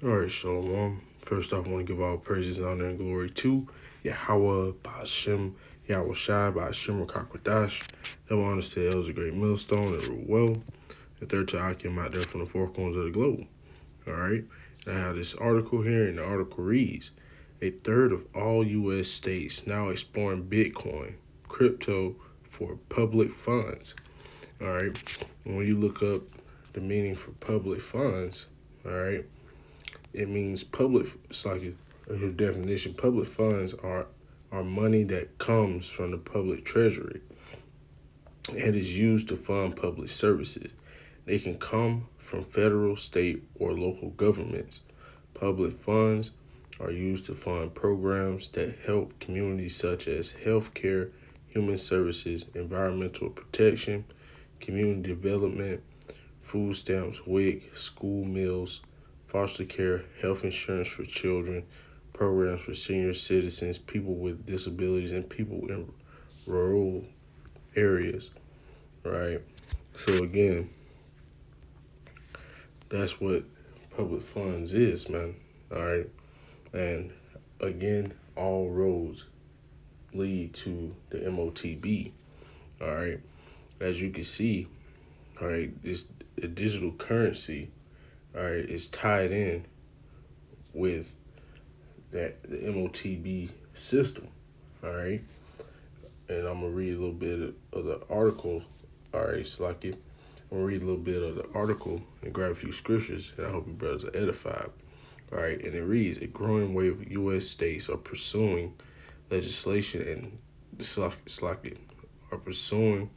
All right, Shalom. First off, I want to give all praises, honor, and glory to Yahweh, Ba'ashem, Yahweh Shai, Ba'ashem, Rakakwadash. Double honors to Els, a great millstone, and rule well. And third to Akim out there from the four corners of the globe. All right. I have this article here, and the article reads: a third of all U.S. states now exploring Bitcoin, crypto for public funds. All right. And when you look up the meaning for public funds, all right, it means public. It's like a definition. Public funds are money that comes from the public treasury and is used to fund public services. They can come from federal, state, or local governments. Public funds are used to fund programs that help communities such as healthcare, human services, environmental protection, community development, food stamps, WIC, school meals, foster care, health insurance for children, programs for senior citizens, people with disabilities, and people in rural areas, right? So again, that's what public funds is, man. All right. And again, all roads lead to the motb. All right. As you can see, all right, this the digital currency, all right, is tied in with that the motb system. All right. And I'm gonna read a little bit of the article. All right, so like it, I'm gonna read a little bit of the article and grab a few scriptures, and I hope you brothers are edified. All right, and it reads: a growing wave of U.S. states are pursuing legislation and are pursuing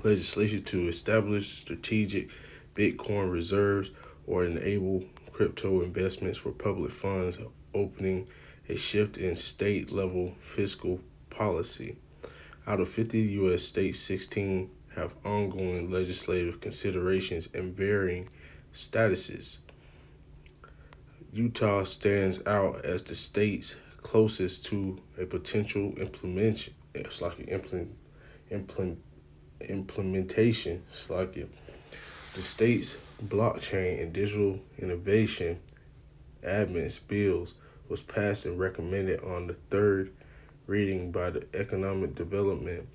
legislation to establish strategic Bitcoin reserves or enable crypto investments for public funds, opening a shift in state level fiscal policy. Out of 50 U.S. states, 16 have ongoing legislative considerations in varying statuses. Utah stands out as the state's closest to a potential implementation. It's like implementation. It's like it. The state's blockchain and digital innovation admins bills was passed and recommended on the third reading by the Economic Development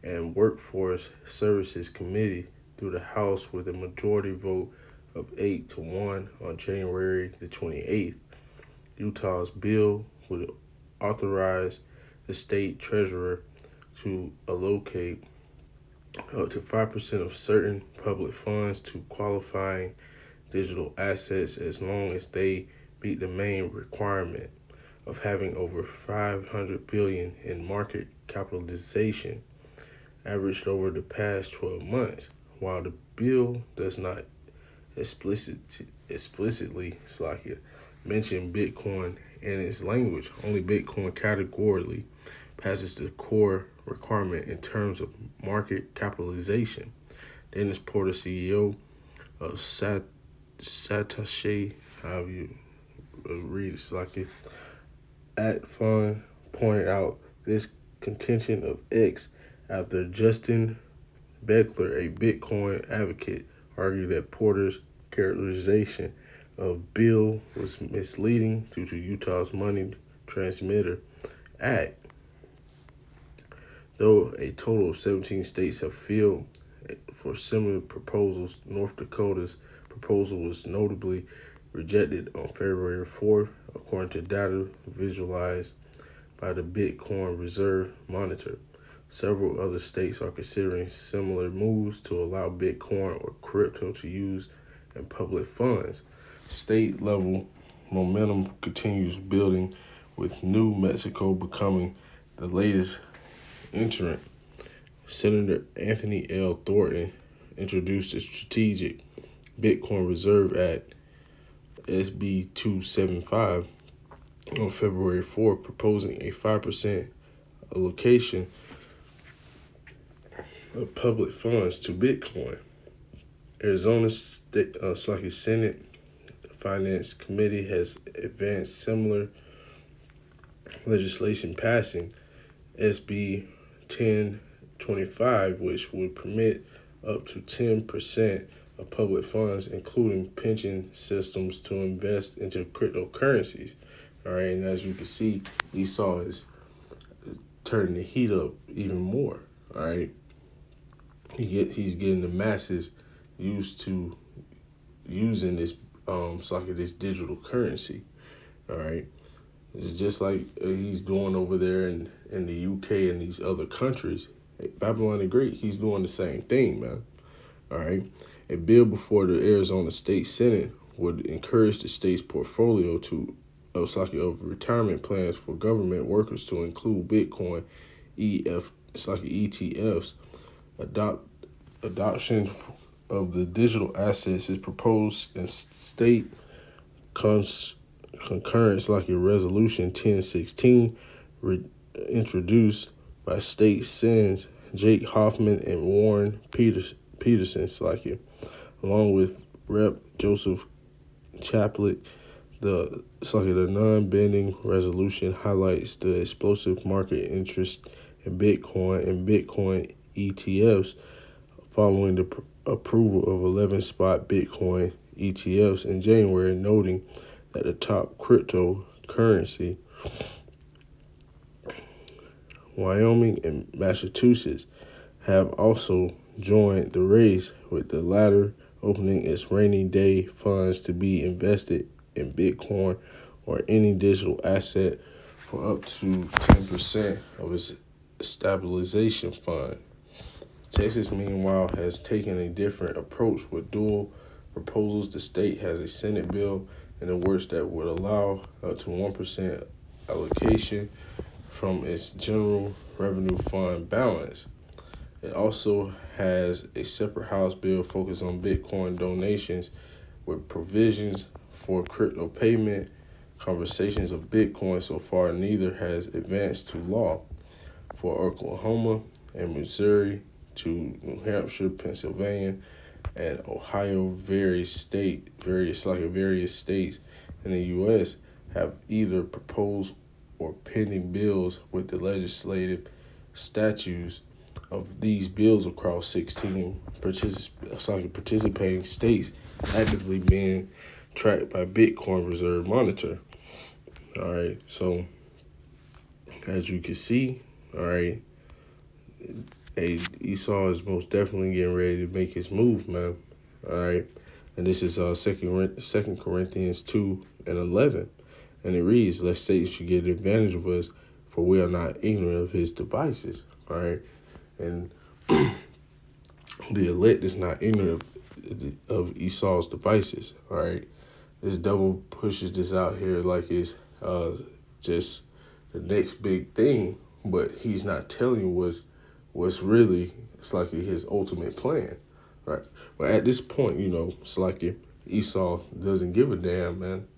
and Workforce Services Committee through the House with a majority vote of 8-1 on January the 28th. Utah's bill would authorize the state treasurer to allocate up to 5% of certain public funds to qualifying digital assets as long as they meet the main requirement of having over 500 billion in market capitalization averaged over the past 12 months. While the bill does not explicitly mention Bitcoin in its language, only Bitcoin categorically passes the core requirement in terms of market capitalization. Dennis Porter, CEO of Satoshi, however you read it, at Fund pointed out this contention of X after Justin Beckler, a Bitcoin advocate, argued that Porter's characterization of bill was misleading due to Utah's Money Transmitter Act. Though a total of 17 states have filed for similar proposals, North Dakota's proposal was notably rejected on February 4th, according to data visualized by the Bitcoin Reserve Monitor. Several other states are considering similar moves to allow Bitcoin or crypto to use in public funds. State level momentum continues building, with New Mexico becoming the latest entrant. Senator Anthony L. Thornton introduced a strategic Bitcoin Reserve Act, SB 275, on February 4th, proposing a 5% allocation of public funds to Bitcoin. Arizona's Senate Finance Committee has advanced similar legislation, passing SB 1025, which would permit up to 10% of public funds, including pension systems, to invest into cryptocurrencies. All right, and as you can see, Esau is turning the heat up even more. All right, he's getting the masses used to using this this digital currency. All right, it's just like he's doing over there in the UK and these other countries. Babylon the Great, he's doing the same thing, man. All right, a bill before the Arizona State Senate would encourage the state's portfolio of retirement plans for government workers to include Bitcoin, ETFs. Adoption of the digital assets is proposed in state concurrence like a resolution 1016 introduced by state sens Jake Hoffman and Warren Peterson along with Rep. Joseph Chaplet. The non-binding resolution highlights the explosive market interest in Bitcoin and Bitcoin ETFs following the approval of 11 spot Bitcoin ETFs in January, noting that the top cryptocurrency, Wyoming and Massachusetts, have also joined the race, with the latter opening its rainy day funds to be invested in Bitcoin or any digital asset for up to 10% of its stabilization fund. Texas, meanwhile, has taken a different approach with dual proposals. The state has a Senate bill in the works that would allow up to 1% allocation from its general revenue fund balance. It also has a separate House bill focused on Bitcoin donations with provisions for crypto payment. Conversations of Bitcoin so far, neither has advanced to law. For Oklahoma and Missouri to New Hampshire, Pennsylvania, and Ohio, various states in the U.S. have either proposed or pending bills with the legislative statutes of these bills across 16 participating states actively being tracked by Bitcoin Reserve Monitor. All right, so as you can see, all right, Esau is most definitely getting ready to make his move, man. All right, and this is Second Corinthians 2:11, and it reads, "Lest Satan should get advantage of us, for we are not ignorant of his devices." All right, and the elect is not ignorant of Esau's devices. All right, this devil pushes this out here like it's just the next big thing, but he's not telling you what's really his ultimate plan, right? But at this point, it's like Esau doesn't give a damn, man.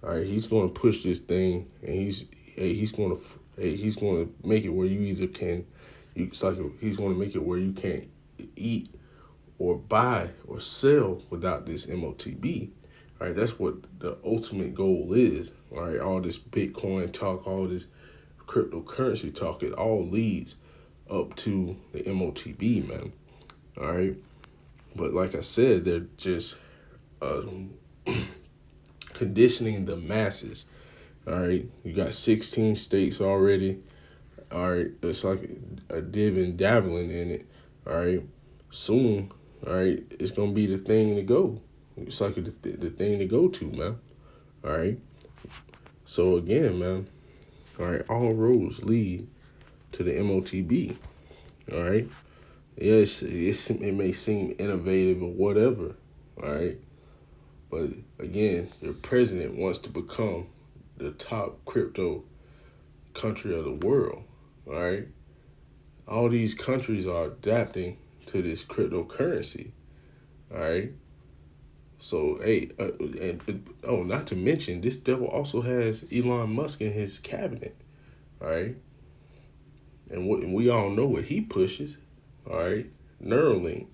All right, he's going to push this thing, and he's going to make it where you either can, he's going to make it where you can't eat or buy or sell without this MOTB. All right, that's what the ultimate goal is. All right, all this Bitcoin talk, all this cryptocurrency talk, it all leads up to the MOTB, man. All right, but like I said, they're just conditioning the masses. All right, you got 16 states already. All right, it's like a div and dabbling in it. All right, soon, all right, it's gonna be the thing to go. It's like the thing to go to, man. All right. So again, man. All right, all roads lead to the MOTB. All right. Yes, it may seem innovative or whatever. All right. But again, your president wants to become the top crypto country of the world. All right. All these countries are adapting to this cryptocurrency. All right. So, hey, not to mention, this devil also has Elon Musk in his cabinet. All right. And we all know what he pushes. All right. Neuralink.